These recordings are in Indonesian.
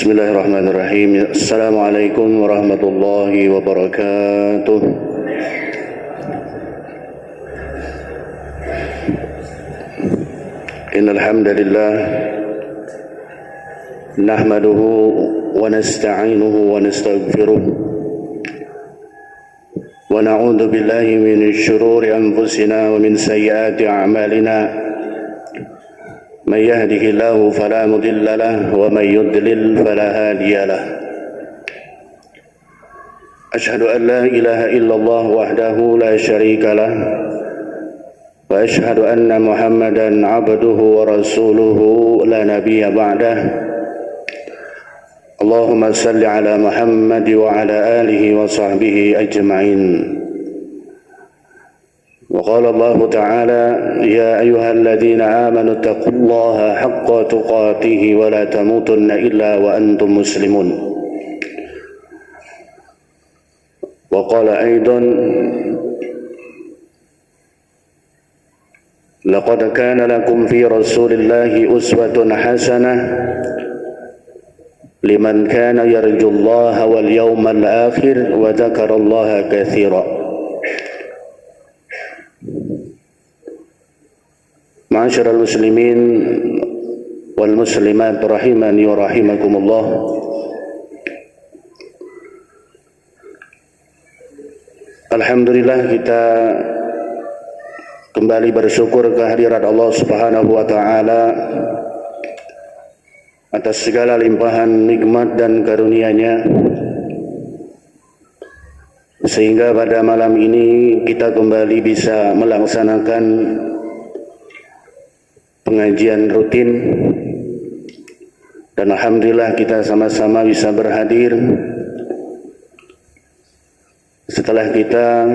Bismillahirrahmanirrahim. Assalamualaikum warahmatullahi wabarakatuh. Innal hamdalillah nahmaduhu wa nasta'inuhu wa nastaghfiruh wa na'udzu billahi min shururi anfusina wa min sayyiati a'malina. من يهده الله فلا مضل له ومن يضلل فلا هادي له أشهد أن لا إله إلا الله وحده لا شريك له وأشهد أن محمدا عبده ورسوله لا نبي بعده اللهم صل على محمد وعلى آله وصحبه أجمعين. وقال الله تعالى يا أيها الذين آمنوا اتقوا الله حق تقاته ولا تموتن إلا وأنتم مسلمون. وقال أيضا لقد كان لكم في رسول الله أسوة حسنة لمن كان يرجو الله واليوم الآخر وذكر الله كثيرا. Ma'asyiral muslimin wal muslimat rahimani wa rahimakumullah. Alhamdulillah, kita kembali bersyukur kehadirat Allah Subhanahu wa taala atas segala limpahan nikmat dan karunia-Nya, sehingga pada malam ini kita kembali bisa melaksanakan pengajian rutin, dan alhamdulillah kita sama-sama bisa berhadir setelah kita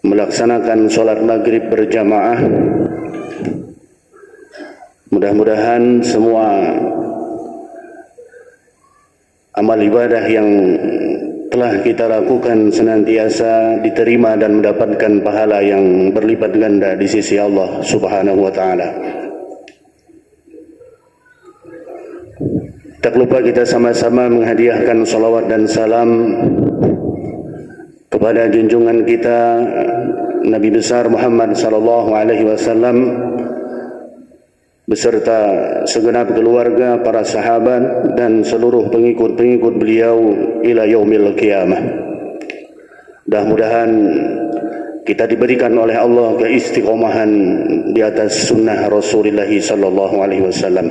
melaksanakan sholat maghrib berjamaah. Mudah-mudahan semua amal ibadah yang telah kita lakukan senantiasa diterima dan mendapatkan pahala yang berlipat ganda di sisi Allah Subhanahu wa taala. Tak lupa kita sama-sama menghadiahkan salawat dan salam kepada junjungan kita Nabi besar Muhammad sallallahu alaihi wasallam beserta segenap keluarga, para sahabat dan seluruh pengikut-pengikut beliau ila yaumil qiyamah. Mudah-mudahan kita diberikan oleh Allah keistiqomahan di atas sunnah Rasulullah sallallahu alaihi wasallam.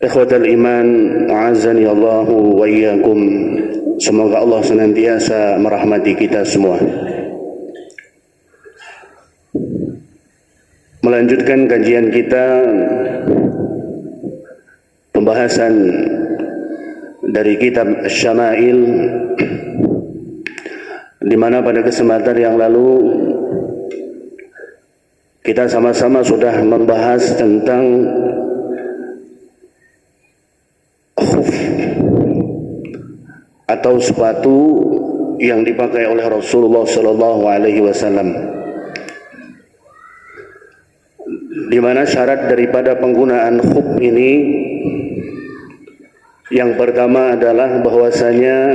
Ikhwatal iman, a'azzani Allahu wa iyyakum. Semoga Allah senantiasa merahmati kita semua. Melanjutkan kajian kita, pembahasan dari kitab Syama'il, di mana pada kesempatan yang lalu kita sama-sama sudah membahas tentang khuf atau sepatu yang dipakai oleh Rasulullah sallallahu alaihi wasallam, di mana syarat daripada penggunaan khuf ini yang pertama adalah bahwasanya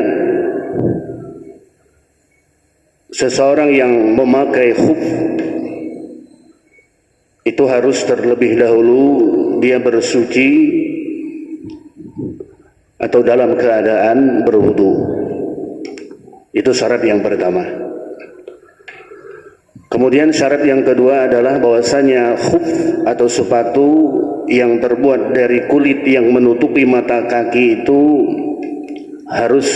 seseorang yang memakai khuf itu harus terlebih dahulu dia bersuci atau dalam keadaan berwudu. Itu syarat yang pertama. Kemudian syarat yang kedua adalah bahwasanya khuf atau sepatu yang terbuat dari kulit yang menutupi mata kaki itu harus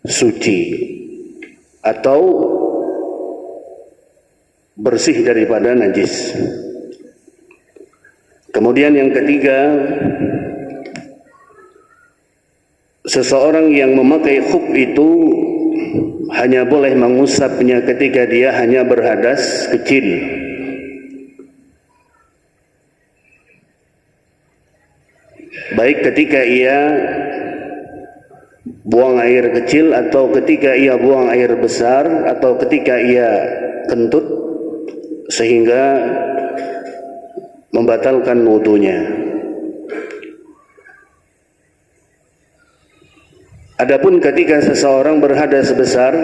suci atau bersih daripada najis. Kemudian yang ketiga, seseorang yang memakai khuf itu hanya boleh mengusapnya ketika dia hanya berhadas kecil. Baik ketika ia buang air kecil atau ketika ia buang air besar atau ketika ia kentut, sehingga membatalkan wudunya. Adapun ketika seseorang berhadas besar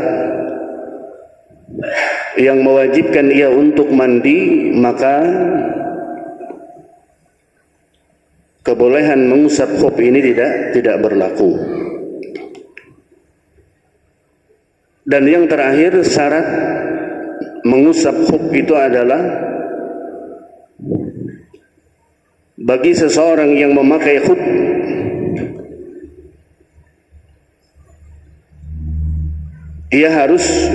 yang mewajibkan ia untuk mandi, maka kebolehan mengusap khuf ini tidak berlaku. Dan yang terakhir, syarat mengusap khuf itu adalah bagi seseorang yang memakai khuf ia harus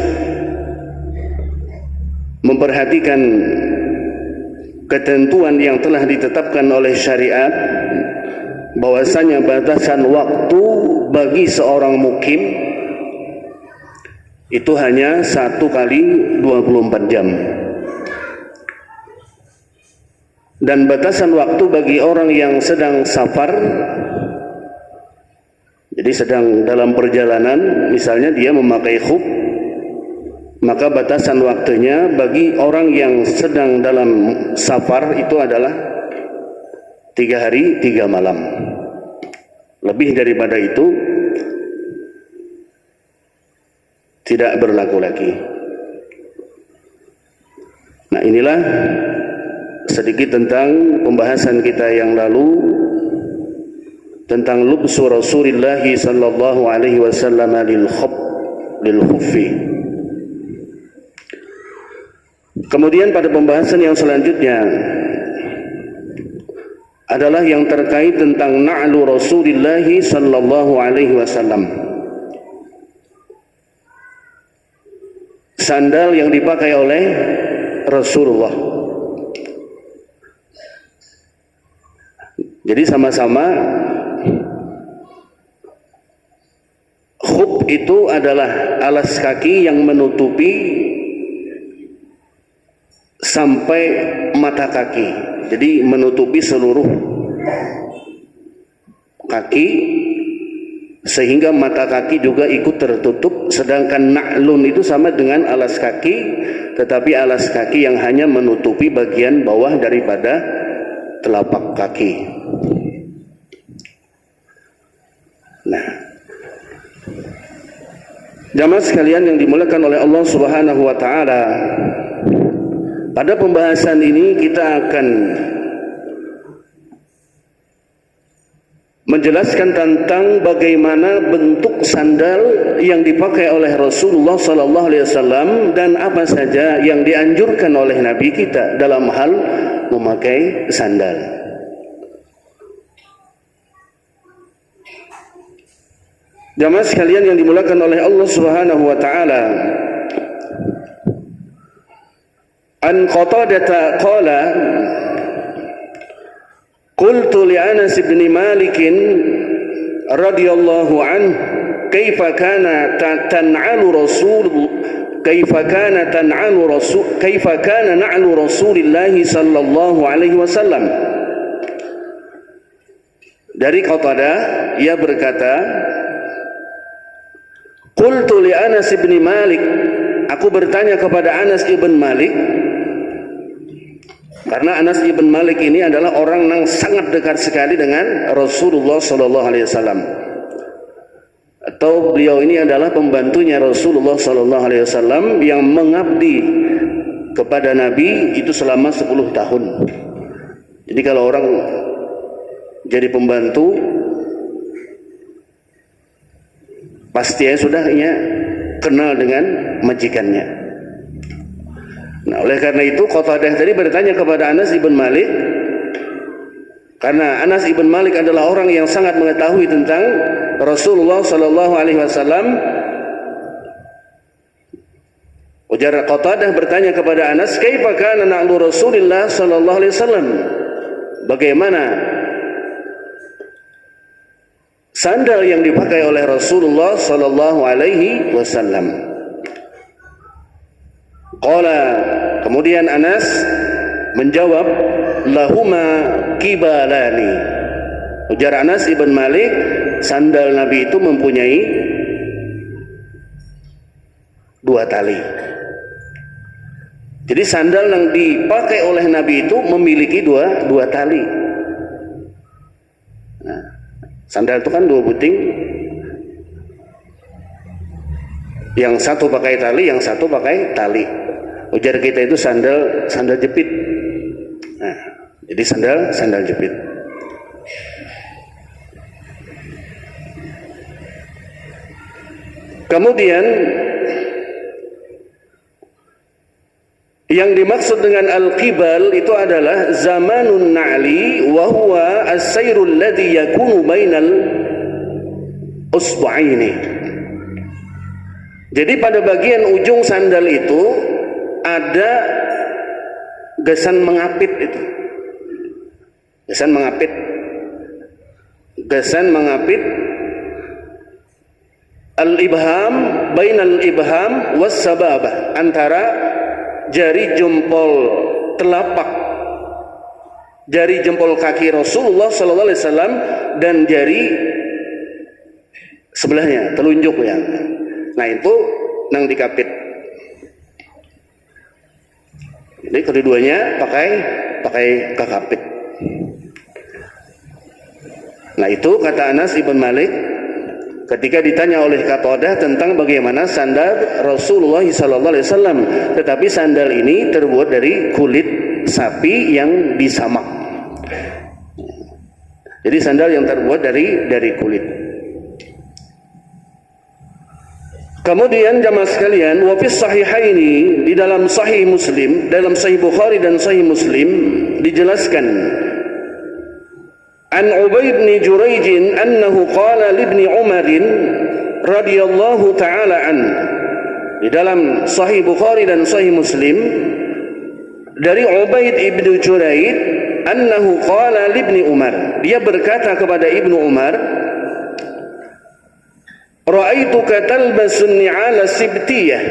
memperhatikan ketentuan yang telah ditetapkan oleh syariat, bahwasanya batasan waktu bagi seorang mukim itu hanya 1 kali 24 jam. Dan batasan waktu bagi orang yang sedang safar, jadi sedang dalam perjalanan, misalnya dia memakai khuf, maka batasan waktunya bagi orang yang sedang dalam safar itu adalah 3 hari 3 malam. Lebih daripada itu tidak berlaku lagi. Nah, inilah sedikit tentang pembahasan kita yang lalu tentang lubsu Rasulullah sallallahu alaihi wasallam lil khuffi. Kemudian pada pembahasan yang selanjutnya adalah yang terkait tentang na'lu Rasulullah sallallahu alaihi wasallam. Sandal yang dipakai oleh Rasulullah. Jadi sama-sama khuf itu adalah alas kaki yang menutupi sampai mata kaki. Jadi menutupi seluruh kaki sehingga mata kaki juga ikut tertutup. Sedangkan na'lun itu sama dengan alas kaki, tetapi alas kaki yang hanya menutupi bagian bawah daripada telapak kaki. Nah, jamaah sekalian yang dimuliakan oleh Allah Subhanahu wa taala, pada pembahasan ini kita akan menjelaskan tentang bagaimana bentuk sandal yang dipakai oleh Rasulullah sallallahu alaihi wasallam dan apa saja yang dianjurkan oleh Nabi kita dalam hal memakai sandal. Jamaah sekalian yang dimuliakan oleh Allah Subhanahu wa taala, an Qatadah qala qultu li Anas bin Malik radhiyallahu anhu kaifa kana tan'alu rasul kaifa kana na'lu Rasulillah sallallahu alaihi wasallam. Dari Qatadah ia berkata, qultu li Anas bin Malik, aku bertanya kepada Anas ibn Malik, karena Anas ibn Malik ini adalah orang yang sangat dekat sekali dengan Rasulullah sallallahu alaihi wasallam, atau beliau ini adalah pembantunya Rasulullah sallallahu alaihi wasallam yang mengabdi kepada Nabi itu selama 10 tahun. Jadi kalau orang jadi pembantu pasti sudah kenal dengan majikannya. Nah, oleh karena itu Qatadah tadi bertanya kepada Anas ibn Malik, karena Anas ibn Malik adalah orang yang sangat mengetahui tentang Rasulullah sallallahu alaihi wasallam. Ujar Qatadah bertanya kepada Anas, kaifa kana na'lu Rasulillah sallallahu alaihi wasallam? Bagaimana sandal yang dipakai oleh Rasulullah sallallahu alaihi wasallam? Qala, kemudian Anas menjawab, lahuma kibalani. Ujar Anas ibn Malik, sandal Nabi itu mempunyai 2 tali. Jadi sandal yang dipakai oleh Nabi itu memiliki dua tali. Nah, sandal itu kan dua buting, yang satu pakai tali, yang satu pakai tali. Ujar kita itu sandal jepit. Nah, jadi sandal jepit. Kemudian yang dimaksud dengan al-qibal itu adalah zamanun na'li wa huwa as-sayrul ladzi yakunu bainal usbu'aini. Jadi pada bagian ujung sandal itu ada gasan mengapit itu. Gasan mengapit al-ibham bainal ibham was sababah, antara jari jempol telapak, jari jempol kaki Rasulullah sallallahu alaihi wasallam dan jari sebelahnya, telunjuk ya. Nah, itu nang dikapit. Jadi keduanya pakai kakapit. Nah, itu kata Anas ibn Malik ketika ditanya oleh Qatadah tentang bagaimana sandal Rasulullah SAW, tetapi sandal ini terbuat dari kulit sapi yang disamak. Jadi sandal yang terbuat dari kulit. Kemudian jamaah sekalian, wa fis sahihaini, di dalam sahih Muslim, dalam sahih Bukhari dan sahih Muslim dijelaskan an Ubaid bin Jurayj annahu qala li ibni Umar radhiyallahu ta'ala an. Di dalam sahih Bukhari dan sahih Muslim dari Ubaid ibn Jurayj annahu qala li ibni Umar, dia berkata kepada Ibnu Umar, ra'aituka talbasun ni'ala sibtiyah.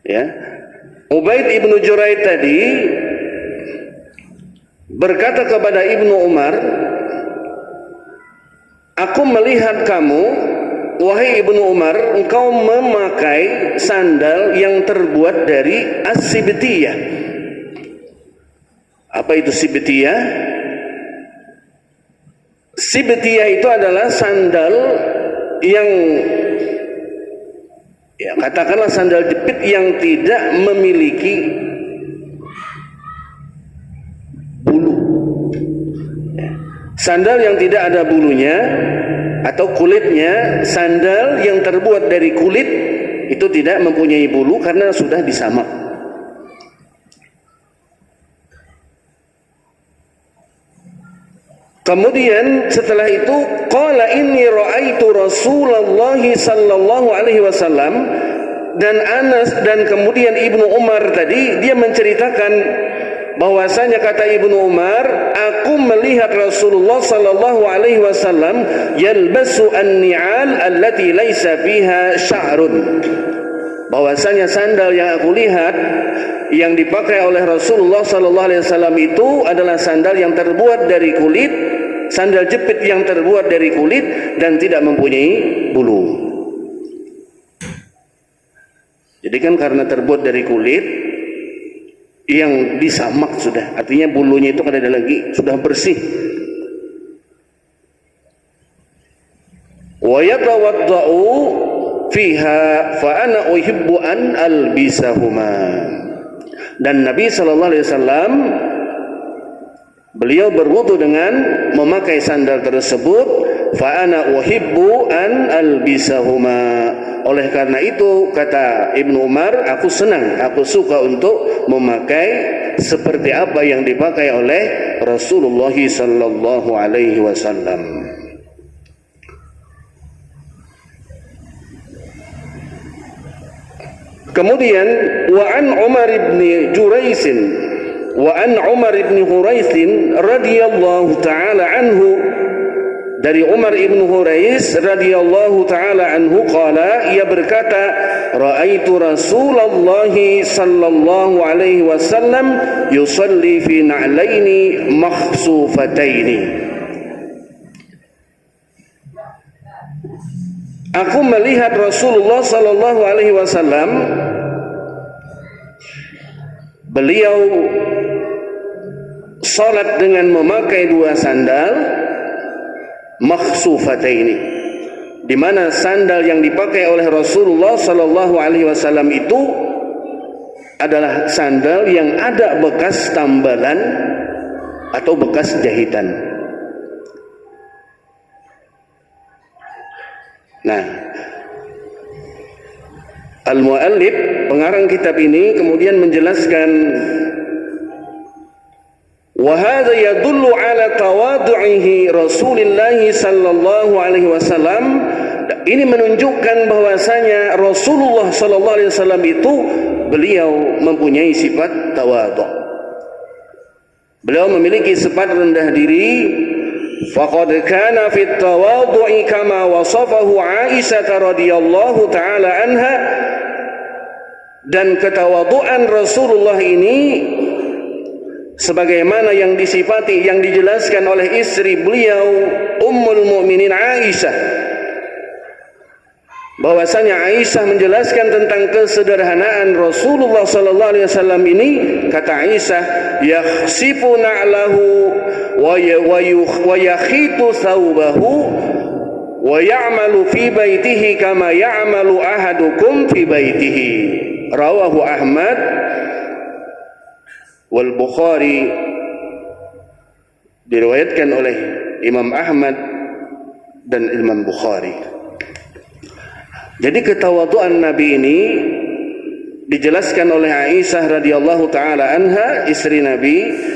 Ya, Ubaid ibn Jurayj tadi berkata kepada Ibnu Umar, aku melihat kamu, wahai Ibnu Umar, engkau memakai sandal yang terbuat dari as-sibtiyah. Apa itu sibtiyah? Sibtiyah itu adalah sandal yang, ya katakanlah sandal jepit yang tidak memiliki bulu. Sandal yang tidak ada bulunya atau kulitnya, sandal yang terbuat dari kulit itu tidak mempunyai bulu karena sudah disamak. Kemudian setelah itu qala inni ra'aitu Rasulullah sallallahu alaihi wasallam, dan Anas dan kemudian Ibnu Umar tadi dia menceritakan bahwasanya kata Ibnu Umar, aku melihat Rasulullah sallallahu alaihi wasallam yalbasu an-ni'al allati laisa fiha sya'run. Bahwasanya sandal yang aku lihat yang dipakai oleh Rasulullah sallallahu alaihi wasallam itu adalah sandal yang terbuat dari kulit, sandal jepit yang terbuat dari kulit dan tidak mempunyai bulu. Jadi kan karena terbuat dari kulit yang disamak sudah, artinya bulunya itu kada ada lagi, sudah bersih. Wa yatawaddau fiha fa ana uhibbu an albisahuma. Dan Nabi sallallahu alaihi wasallam beliau berwudu dengan memakai sandal tersebut, fa ana uhibbu an albisahuma. Oleh karena itu kata Ibnu Umar, aku senang, aku suka untuk memakai seperti apa yang dipakai oleh Rasulullah sallallahu alaihi wasallam. Kemudian wa an Umar ibn Jurayz wa an Umar ibn Hurayth radhiyallahu taala anhu, dari Umar ibn Hurayth radhiyallahu taala anhu qala, ia berkata, raaitu Rasulullah sallallahu alaihi wasallam yusalli fi na'laini makhsufataini. Aku melihat Rasulullah sallallahu alaihi wasallam, beliau salat dengan memakai dua sandal makhsufataini, di mana sandal yang dipakai oleh Rasulullah sallallahu alaihi wasallam itu adalah sandal yang ada bekas tambalan atau bekas jahitan. Nah, al-muallif, pengarang kitab ini, kemudian menjelaskan, wa hadza yadullu ala tawadhu'ihi Rasulullah sallallahu alaihi wasallam. Ini menunjukkan bahwasanya Rasulullah sallallahu alaihi wasallam itu beliau mempunyai sifat tawadhu. Beliau memiliki sifat rendah diri. Faqad kana fit tawadhu'i kama wasafahu Aisyah radhiyallahu taala anha. Dan ketawaduan Rasulullah ini sebagaimana yang disifati, yang dijelaskan oleh istri beliau Ummul Mukminin Aisyah, bahwasanya Aisyah menjelaskan tentang kesederhanaan Rasulullah sallallahu alaihi wasallam ini. Kata Aisyah, yakhsifu na'lahu wa yakhitu thawbahu wa ya'malu fi baitihi kama ya'malu ahadukum fi baitihi. Rawahu Ahmad wal Bukhari, diriwayatkan oleh Imam Ahmad dan Imam Bukhari. Jadi ketawaduan Nabi ini dijelaskan oleh Aisyah radhiyallahu taala anha, istri Nabi.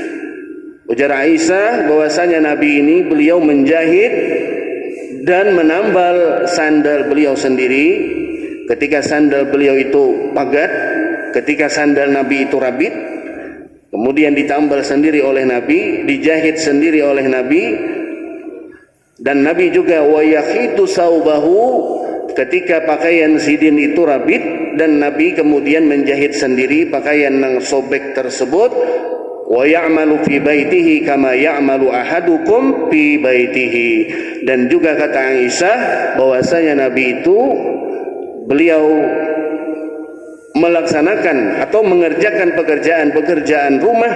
Ujar Aisyah bahwasanya Nabi ini beliau menjahit dan menambal sandal beliau sendiri. Ketika sandal beliau itu pagat, ketika sandal Nabi itu rabit, kemudian ditambal sendiri oleh Nabi, dijahit sendiri oleh Nabi. Dan Nabi juga wa yakhitu saubahu, ketika pakaian sidin itu rabit dan Nabi kemudian menjahit sendiri pakaian yang sobek tersebut. Wa ya'malu fi baitihi kama ya'malu ahadukum fi baitihi. Dan juga kata Aisyah bahwasanya Nabi itu beliau melaksanakan atau mengerjakan pekerjaan-pekerjaan rumah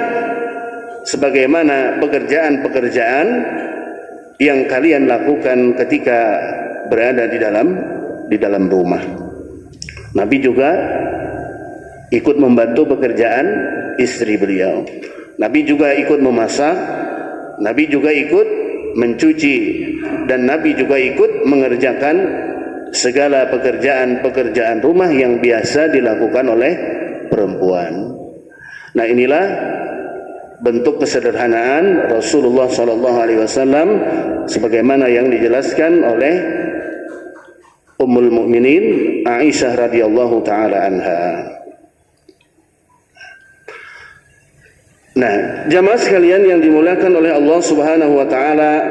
sebagaimana pekerjaan-pekerjaan yang kalian lakukan ketika berada di dalam rumah. Nabi juga ikut membantu pekerjaan istri beliau. Nabi juga ikut memasak, Nabi juga ikut mencuci, dan Nabi juga ikut mengerjakan segala pekerjaan-pekerjaan rumah yang biasa dilakukan oleh perempuan. Nah, inilah bentuk kesederhanaan Rasulullah SAW sebagaimana yang dijelaskan oleh Ummul Mukminin Aisyah radhiyallahu taala anha. Nah, jamaah sekalian yang dimuliakan oleh Allah Subhanahu wa taala,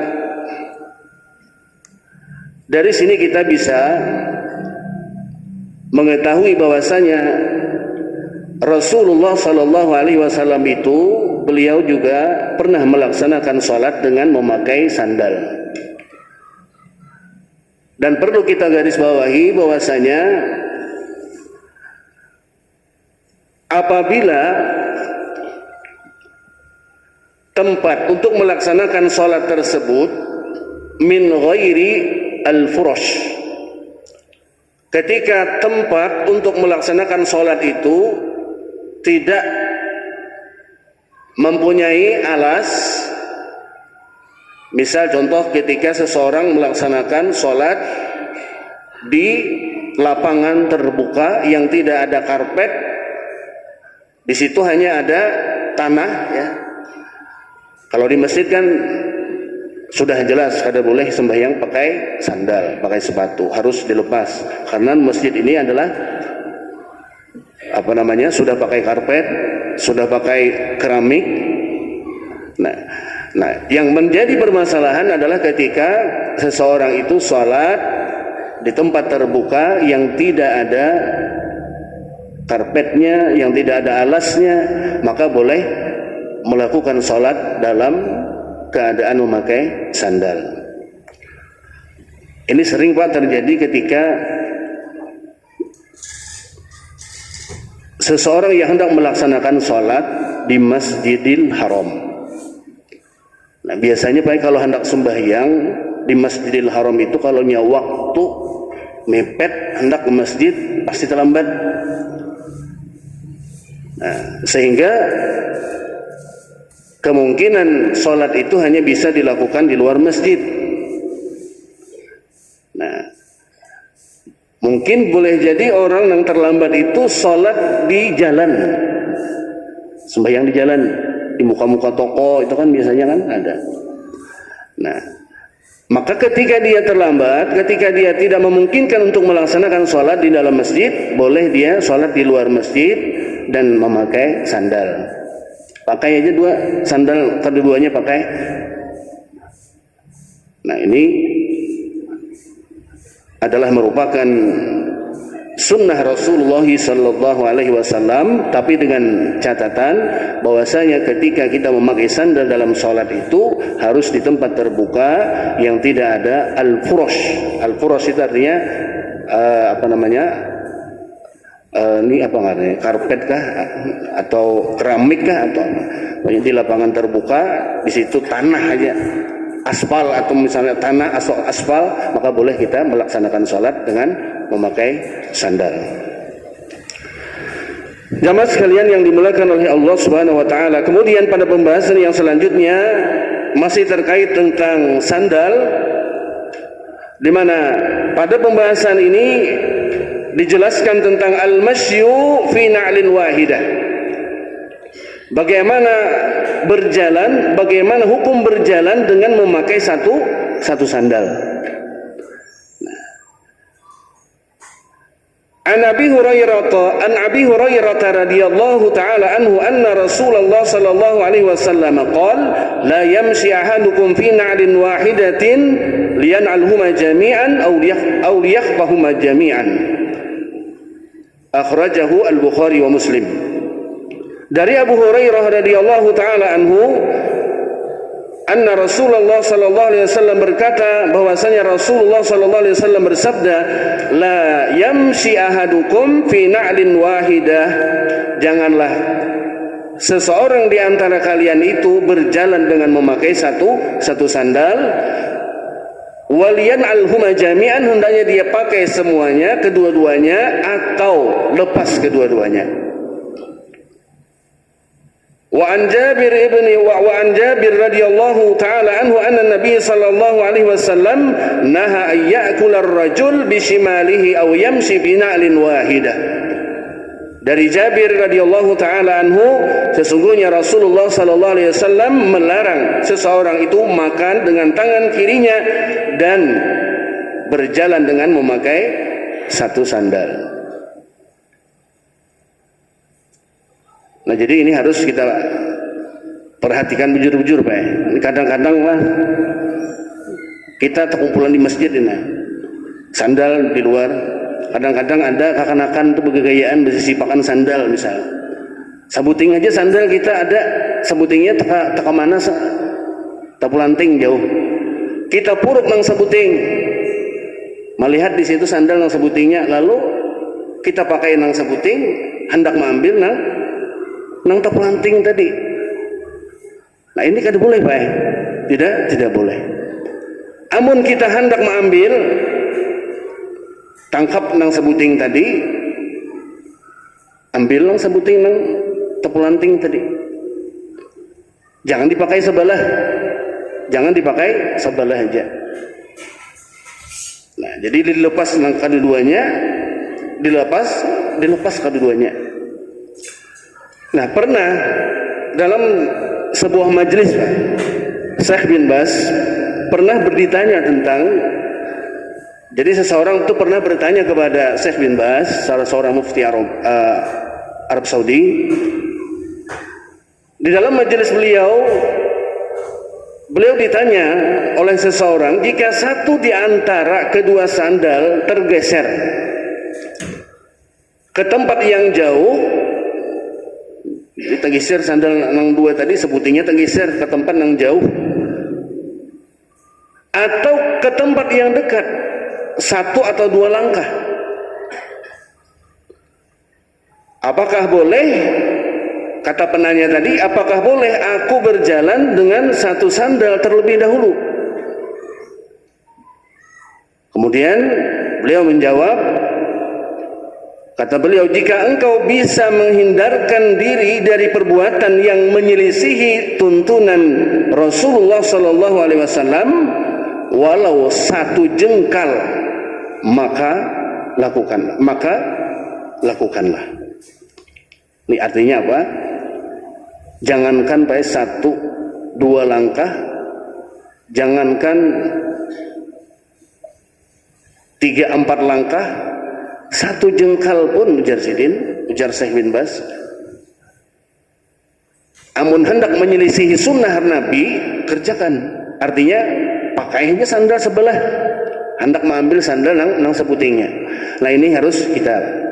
dari sini kita bisa mengetahui bahwasanya Rasulullah sallallahu alaihi wasallam itu beliau juga pernah melaksanakan salat dengan memakai sandal. Dan perlu kita garis bawahi bahwasanya apabila tempat untuk melaksanakan salat tersebut min ghairi al-furash, ketika tempat untuk melaksanakan salat itu tidak mempunyai alas, misal contoh ketika seseorang melaksanakan salat di lapangan terbuka yang tidak ada karpet, di situ hanya ada tanah, ya. Kalau di masjid kan sudah jelas kada boleh sembahyang pakai sandal, pakai sepatu, harus dilepas. Karena masjid ini adalah sudah pakai karpet, sudah pakai keramik. Nah, yang menjadi permasalahan adalah ketika seseorang itu sholat di tempat terbuka yang tidak ada karpetnya, yang tidak ada alasnya, maka boleh melakukan sholat dalam keadaan memakai sandal. Ini sering Pak terjadi ketika seseorang yang hendak melaksanakan sholat di Masjidil Haram. Nah biasanya Pak kalau hendak sembahyang di Masjidil Haram itu kalau waktu mepet hendak ke masjid pasti terlambat. Nah, sehingga kemungkinan sholat itu hanya bisa dilakukan di luar masjid. Nah, mungkin boleh jadi orang yang terlambat itu sholat di jalan, sembahyang di jalan, di muka-muka toko itu kan biasanya kan ada. Nah, maka ketika dia terlambat, ketika dia tidak memungkinkan untuk melaksanakan sholat di dalam masjid, boleh dia sholat di luar masjid dan memakai sandal. Pakai aja dua sandal, kedua-duanya pakai. Nah ini adalah merupakan sunnah Rasulullah sallallahu alaihi wasallam, tapi dengan catatan bahwasanya ketika kita memakai sandal dalam sholat itu harus di tempat terbuka yang tidak ada al-furash. Al-furash itu artinya ini apa namanya, karpet kah atau keramik kah atau apa? Banyak di lapangan terbuka, di situ tanah aja, aspal atau misalnya tanah atau aspal, maka boleh kita melaksanakan sholat dengan memakai sandal. Jamaah sekalian yang dimuliakan oleh Allah Subhanahu wa taala. Kemudian pada pembahasan yang selanjutnya masih terkait tentang sandal, di mana pada pembahasan ini dijelaskan tentang al-masyu fi na'lin wahidah. Bagaimana berjalan, bagaimana hukum berjalan dengan memakai satu sandal. An Abi Hurairah radhiyallahu taala anhu anna Rasulullah sallallahu alaihi wasallam qala la yamshi ahadukum fi na'lin wahidatin liyan'alhuma jami'an aw liyakhdahuma jami'an. Akhrajahu Al-Bukhari wa Muslim. Dari Abu Hurairah radhiyallahu taala anhu, anna Rasulullah sallallahu alaihi wasallam berkata bahwasanya Rasulullah sallallahu alaihi wasallam bersabda, la yamshi ahadukum fi na'lin wahidah. Janganlah seseorang di antara kalian itu berjalan dengan memakai satu sandal. Waliyan alhuma jami'an, hendaknya dia pakai semuanya, kedua-duanya, atau lepas kedua-duanya. Wa an Jabir radhiyallahu taala anhu anna Nabi sallallahu alaihi wasallam naha ay ya'kula ar-rajul bi shimalihi aw yamshi bi na'lin wahidah. Dari Jabir radhiyallahu taala anhu, sesungguhnya Rasulullah sallallahu alaihi wasallam melarang seseorang itu makan dengan tangan kirinya dan berjalan dengan memakai satu sandal. Nah, jadi ini harus kita perhatikan bujur-bujur, Pak. Ini kadang-kadang lah kita terkumpulan di masjid ini, sandal di luar. Kadang-kadang ada kekanakan itu bergayaan bersisipakan sandal misal. Sabuting aja sandal kita ada, sabutingnya teka mana tapulanting jauh. Kita puruk nang sabuting. Melihat di situ sandal nang sabutingnya, lalu kita pakai nang sabuting, hendak mengambil nang tapulanting tadi. Nah, ini kada boleh, Pak. Tidak boleh. Amun kita hendak mengambil, tangkap nang sebuting tadi, ambil nang sebuting nang tepulanting tadi. Jangan dipakai sebelah aja. Nah, jadi dilepas nang kedua-duanya, dilepas kedua-duanya. Nah, pernah dalam sebuah majelis, Syekh bin Baz pernah ditanya tentang, jadi seseorang itu pernah bertanya kepada Syekh bin Baz, salah seorang mufti Arab Saudi. Di dalam majelis beliau ditanya oleh seseorang, jika satu di antara kedua sandal tergeser ke tempat yang jauh, jadi tergeser sandal yang dua tadi sebutingnya tergeser ke tempat yang jauh, atau ke tempat yang dekat, 1 atau 2 langkah. Apakah boleh, kata penanya tadi, apakah boleh aku berjalan dengan 1 sandal terlebih dahulu? Kemudian beliau menjawab, kata beliau, jika engkau bisa menghindarkan diri dari perbuatan yang menyelisihi tuntunan Rasulullah sallallahu alaihi wasallam walau 1 jengkal, maka lakukanlah. Ini artinya apa? Jangankan pada 1, 2 langkah, jangankan 3, 4 langkah, 1 jengkal pun, ujar Syekh bin Baz, amun hendak menyelisihi sunnah Nabi, kerjakan. Artinya pakainya sandal sebelah, hendak mengambil sandal nang seputingnya. Nah, ini harus kita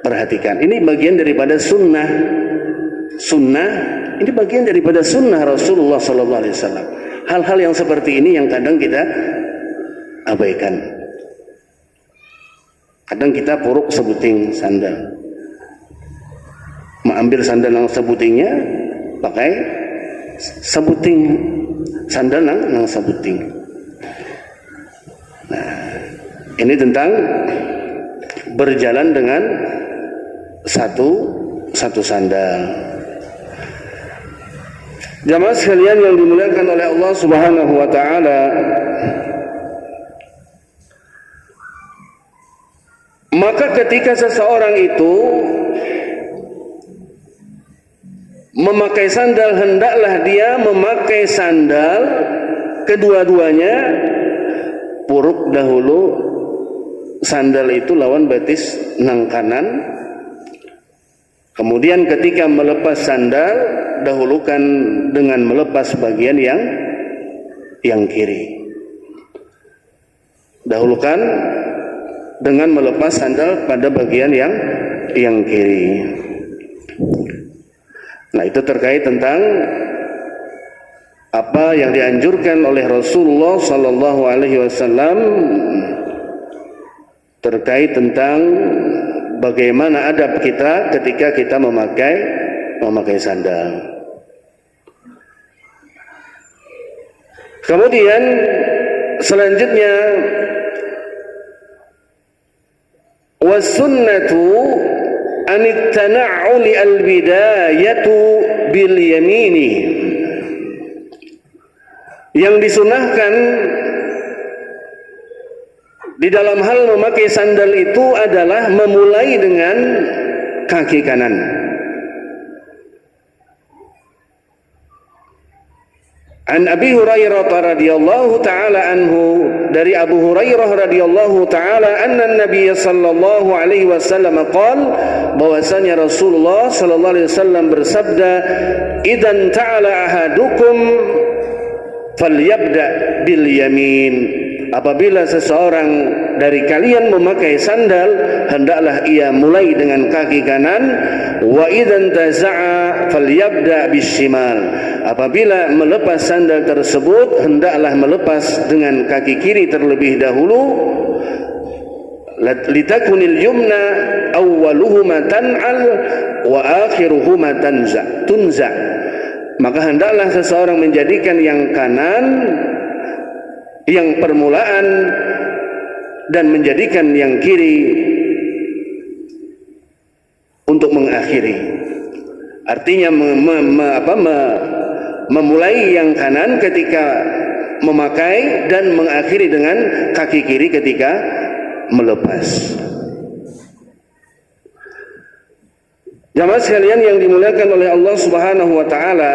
perhatikan. Ini bagian daripada sunnah. Ini bagian daripada sunnah Rasulullah SAW. Hal-hal yang seperti ini yang kadang kita abaikan. Kadang kita puruk sebuting sandal, mengambil sandal nang sebutingnya, pakai sebuting sandal nang sebuting. Nah, ini tentang berjalan dengan satu sandal. Jamaah sekalian yang dimuliakan oleh Allah Subhanahu wa taala, maka ketika seseorang itu memakai sandal, hendaklah dia memakai sandal kedua-duanya, puruk dahulu sandal itu lawan betis nang kanan. Kemudian ketika melepas sandal, dahulukan dengan melepas bagian yang kiri. Dahulukan dengan melepas sandal pada bagian yang kiri. Nah, itu terkait tentang apa yang dianjurkan oleh Rasulullah sallallahu alaihi wasallam terkait tentang bagaimana adab kita ketika kita memakai sandal. Kemudian selanjutnya, wasunnatu anittana'uli al-bidayatu bil yamini. Yang disunahkan di dalam hal memakai sandal itu adalah memulai dengan kaki kanan. An Abi Hurairah radhiyallahu taala anhu, dari Abu Hurairah radhiyallahu taala anna Nabi sallallahu alaihi wasallam qala, bahwasanya Rasulullah sallallahu alaihi wasallam bersabda, idan ta'ala ahadukum falyabda bil yamin. Apabila seseorang dari kalian memakai sandal, hendaklah ia mulai dengan kaki kanan. Wa idzan taza'a falyabda bishimal. Apabila melepas sandal tersebut, hendaklah melepas dengan kaki kiri terlebih dahulu. Litakunil yumna awwaluhuma tan'al wa akhiruhuma tunza. Maka hendaklah seseorang menjadikan yang kanan yang permulaan dan menjadikan yang kiri untuk mengakhiri. Artinya memulai yang kanan ketika memakai dan mengakhiri dengan kaki kiri ketika melepas. Jamaah sekalian yang dimuliakan oleh Allah Subhanahu wa taala,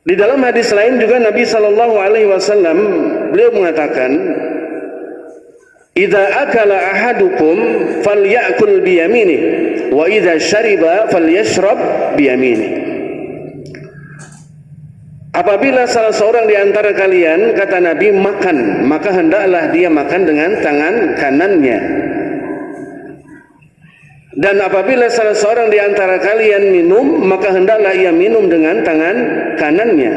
di dalam hadis lain juga Nabi sallallahu alaihi wasallam beliau mengatakan, "Idza akala ahadukum falyakul bi yaminihi wa idza syariba falyashrab bi yaminihi." Apabila salah seorang di antara kalian, kata Nabi, makan, maka hendaklah dia makan dengan tangan kanannya. Dan apabila salah seorang di antara kalian minum, maka hendaklah ia minum dengan tangan kanannya.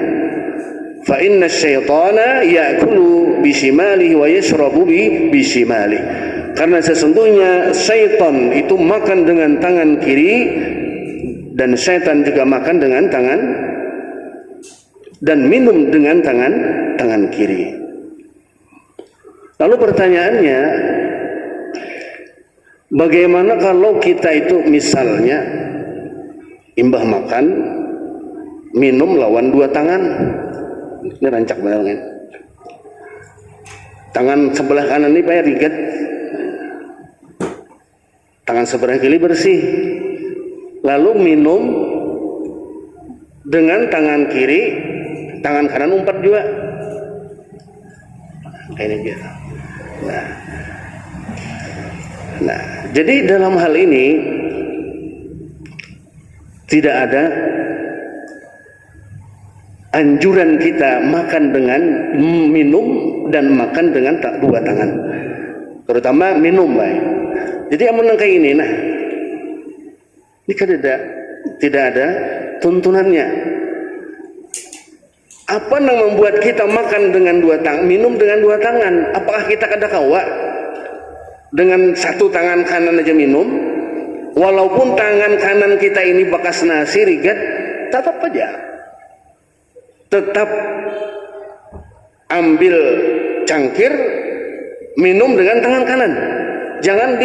fa inna syaitana ya'kulu bishimalihi wa yashrabu bishimalihi. Karena sesungguhnya syaitan itu makan dengan tangan kiri dan syaitan juga makan dengan tangan dan minum dengan tangan kiri. Lalu pertanyaannya, bagaimana kalau kita itu misalnya imbah makan, minum lawan dua tangan? Ini rancak banget. Tangan sebelah kanan ini payah rigat, tangan sebelah kiri bersih. Lalu minum dengan tangan kiri, tangan kanan umpat juga. Ini dia. Nah, jadi dalam hal ini tidak ada anjuran kita makan dengan minum dan makan dengan dua tangan, terutama minum, baik. Jadi yang menangkai ini, nah, ini kan tidak ada tuntunannya. Apa yang membuat kita makan dengan dua tangan, minum dengan dua tangan? Apakah kita kada kawa dengan satu tangan kanan aja minum, walaupun tangan kanan kita ini bekas nasi rigat, tetap aja, tetap ambil cangkir, minum dengan tangan kanan. Jangan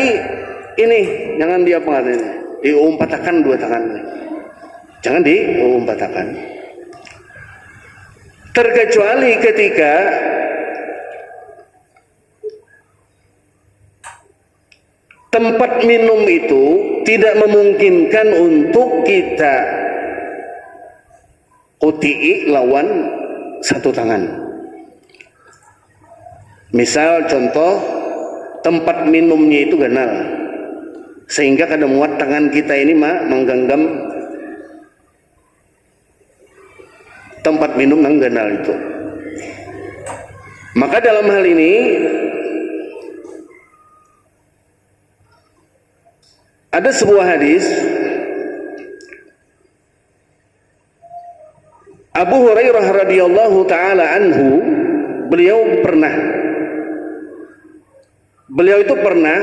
jangan di apa namanya, diumpatakan dua tangan. Jangan diumpatakan. Terkecuali ketika tempat minum itu tidak memungkinkan untuk kita utii lawan satu tangan. Misal contoh, tempat minumnya itu ganal, sehingga kada muat tangan kita ini menggenggam tempat minum yang ganal itu. Maka dalam hal ini ada sebuah hadis Abu Hurairah radhiyallahu taala anhu, beliau itu pernah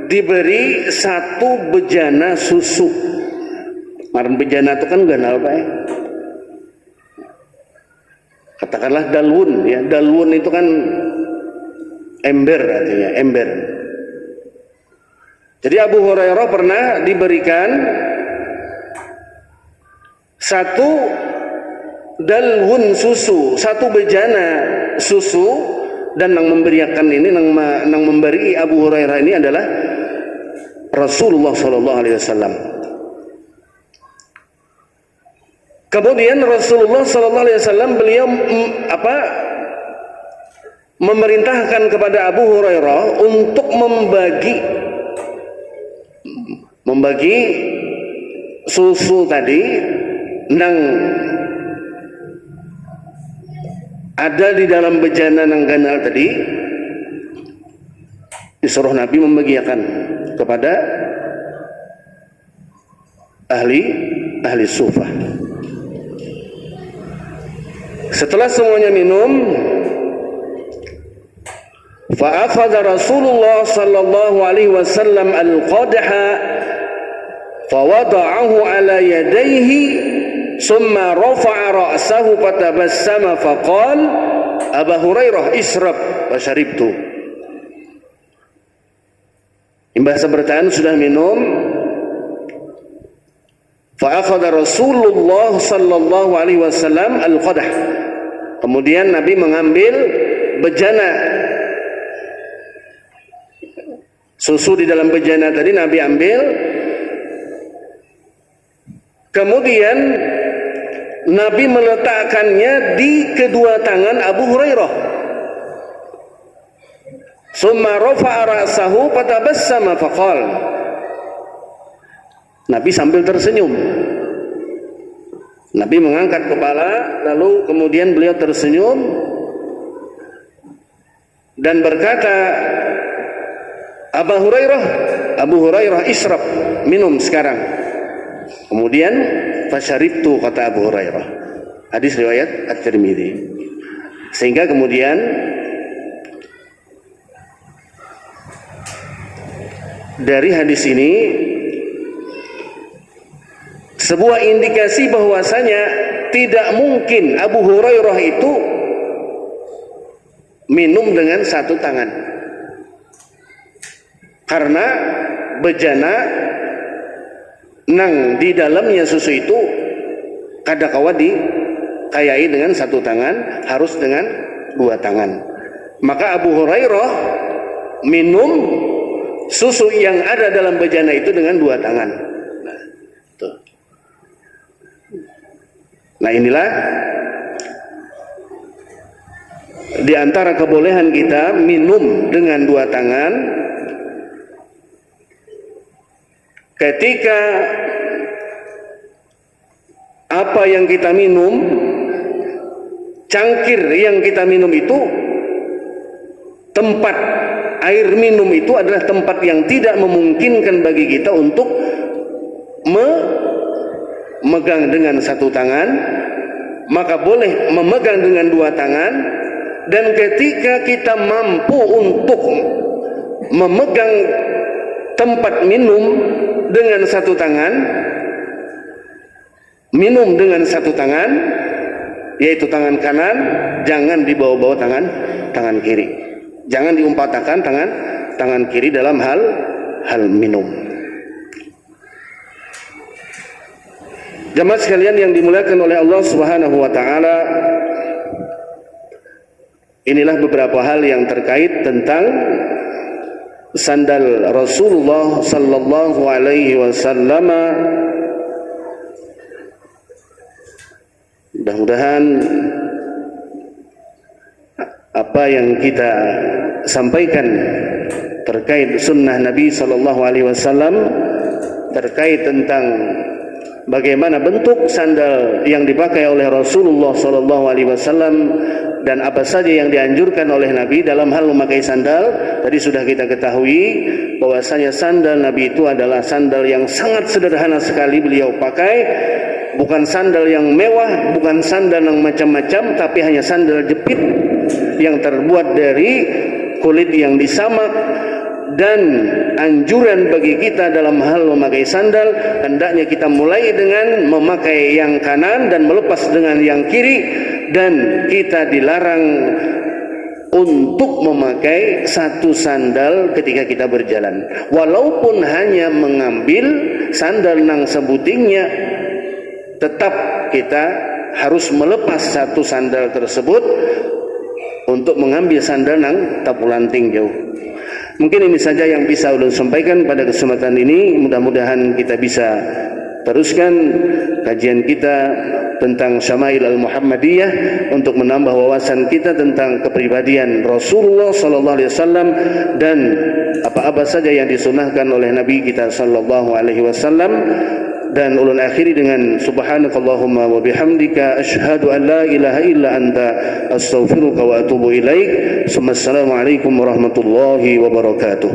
diberi satu bejana susu. Kemarin bejana itu kan ganal, Pak. Katakanlah dalwun, ya. Dalwun itu kan ember, artinya ember. Jadi Abu Hurairah pernah diberikan satu dalwun susu, satu bejana susu, dan yang memberikan ini, yang memberi Abu Hurairah ini adalah Rasulullah Sallallahu Alaihi Wasallam. Kemudian Rasulullah Sallallahu Alaihi Wasallam beliau memerintahkan kepada Abu Hurairah untuk membagi susu tadi yang ada di dalam bejana yang ganal tadi. Disuruh Nabi membagikan kepada ahli sufah. Setelah semuanya minum, fa'akhadha Rasulullah sallallahu alaihi wasallam al-qadha fawada'ahu ala yadayhi summa rafa'a ra'sahu fatabassama faqala Abu Hurairah ishrab wa syaribtu. Imbah sebertaan sudah minum, fa'akhadha Rasulullah sallallahu alaihi wasallam al-qadah. Kemudian Nabi mengambil bejana susu di dalam bejana tadi, Nabi ambil. Kemudian Nabi meletakkannya di kedua tangan Abu Hurairah. Summa rafa'a ra'sahu fatabassama faqala. Nabi sambil tersenyum. Nabi mengangkat kepala, lalu kemudian beliau tersenyum dan berkata, Abu Hurairah ishrab, minum sekarang. Kemudian fasyaribtu, kata Abu Hurairah. Hadis riwayat At-Tirmidzi. Sehingga kemudian dari hadis ini sebuah indikasi bahwasanya tidak mungkin Abu Hurairah itu minum dengan satu tangan, karena bejana nang di dalamnya susu itu kadakawa dikayai dengan satu tangan, harus dengan dua tangan. Maka Abu Hurairah minum susu yang ada dalam bejana itu dengan dua tangan. Nah inilah di antara kebolehan kita minum dengan dua tangan ketika apa yang kita minum, cangkir yang kita minum itu, tempat air minum itu adalah tempat yang tidak memungkinkan bagi kita untuk memegang dengan satu tangan, maka boleh memegang dengan dua tangan. Dan ketika kita mampu untuk memegang tempat minum dengan satu tangan, minum dengan satu tangan, yaitu tangan kanan, jangan dibawa-bawa tangan kiri. Jangan diumpatakan tangan kiri dalam hal minum. Jamaah sekalian yang dimuliakan oleh Allah Subhanahu wa taala, inilah beberapa hal yang terkait tentang sandal Rasulullah sallallahu alaihi wasallam. Mudah-mudahan apa yang kita sampaikan terkait sunnah Nabi sallallahu alaihi wasallam, terkait tentang bagaimana bentuk sandal yang dipakai oleh Rasulullah sallallahu alaihi wasallam dan apa saja yang dianjurkan oleh Nabi dalam hal memakai sandal, tadi sudah kita ketahui bahwasanya sandal Nabi itu adalah sandal yang sangat sederhana sekali beliau pakai. Bukan sandal yang mewah, bukan sandal yang macam-macam, tapi hanya sandal jepit yang terbuat dari kulit yang disamak. Dan anjuran bagi kita dalam hal memakai sandal, hendaknya kita mulai dengan memakai yang kanan dan melepas dengan yang kiri, dan kita dilarang untuk memakai satu sandal ketika kita berjalan, walaupun hanya mengambil sandal nang sebutingnya, tetap kita harus melepas satu sandal tersebut untuk mengambil sandal nang tapulanting jauh. Mungkin ini saja yang bisa ulun sampaikan pada kesempatan ini. Mudah-mudahan kita bisa teruskan kajian kita tentang Syama'il Al-Muhammadiyah untuk menambah wawasan kita tentang kepribadian Rasulullah sallallahu alaihi wasallam dan apa-apa saja yang disunahkan oleh Nabi kita sallallahu alaihi wasallam. Dan ulun akhiri dengan subhanakallahumma wa bihamdika asyhadu an la ilaha illa anta astaghfiruka wa atubu ilaik. Assalamualaikum warahmatullahi wabarakatuh.